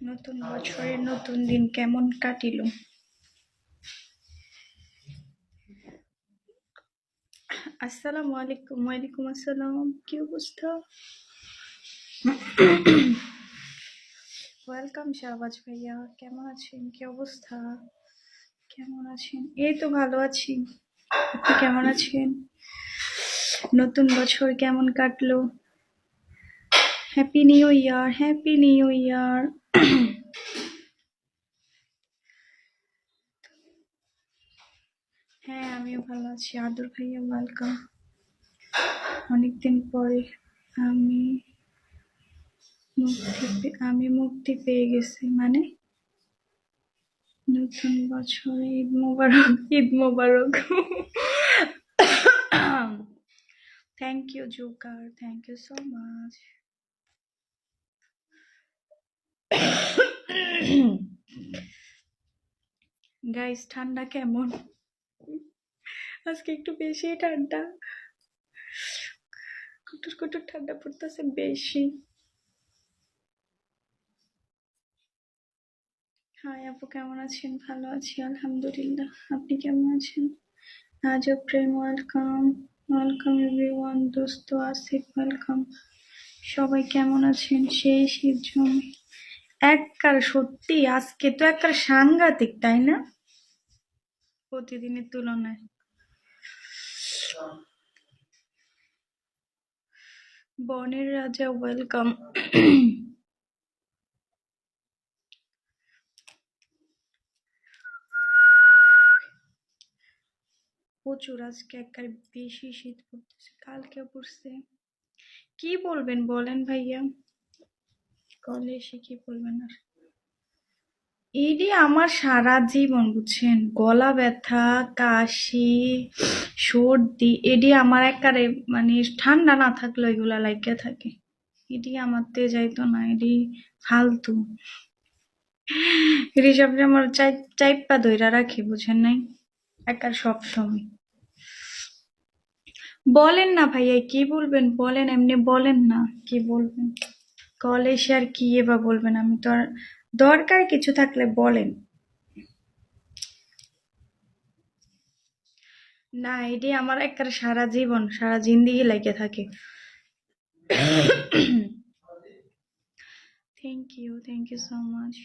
নতুন বছরের নতুন দিন কেমন কাটিল? আসসালামু আলাইকুম। ওয়ালাইকুম আসসালাম। কি অবস্থা? ওয়েলকাম শাহবাজ ভাইয়া, কেমন আছেন? কি অবস্থা? কেমন আছেন? এই তো ভালো আছি। আপনি কেমন আছেন? নতুন বছর কেমন কাটলো? Happy new year, happy new year. হ্যাঁ, আমিও ভালো আছি। আদর ভাইয়া ওয়েলকাম। অনেকদিন পরে আমি আমি মুক্তি পেয়ে গেছি মানে নতুন বছর। ঈদ মোবারক, ঈদ মোবারক। Thank you joker, thank you so much. Guys, ঠান্ডা কেমন? আজকে একটু বেশি ঠান্ডা, কুটুর কুটুর ঠান্ডা পড়তেছে বেশি। হাই আপু, কেমন আছেন? ভালো আছি আলহামদুলিল্লাহ। আপনি কেমন আছেন? আজব প্রেম ওয়েলকাম, ওয়েলকাম এভরিওয়ান। দোস্ত আসিফ ওয়েলকাম। সবাই কেমন আছেন? সেই শীত জমে এককার, সত্যি আজকে তো এককার সাংঘাতিক, তাই না? প্রতিদিনের তুলনায়। বনের রাজা ওয়েলকাম। প্রচুর আজকে একবার বেশি শীত পড়তেছে, কালকেও পড়ছে। কি বলবেন বলেন ভাইয়া, কলে এসে কি বলবেন আর? এডি আমার সারা জীবন, বুঝছেন, গলা ব্যথা, কাশি, সর্দি, এডি আমার একারে মানে ঠান্ডা না থাকলে এগুলা লাইগা থাকে। এডি আমার তে যাইতো না, এডি ফালতু। এডি সব আমার চাইপা ধইরা রাখে, বুঝেন নাই, একার সব সময়। বলেন না ভাইয়া, কি বলবেন বলেন, এমনি বলেন না কি বলবেন। কলে এসে আর কি বা বলবেন? আমি তো আর, দরকার কিছু থাকলে বলেন না। এটি আমার একেবারে সারা জীবন, সারা জিন্দিগি লেগে থাকে। Thank you so much.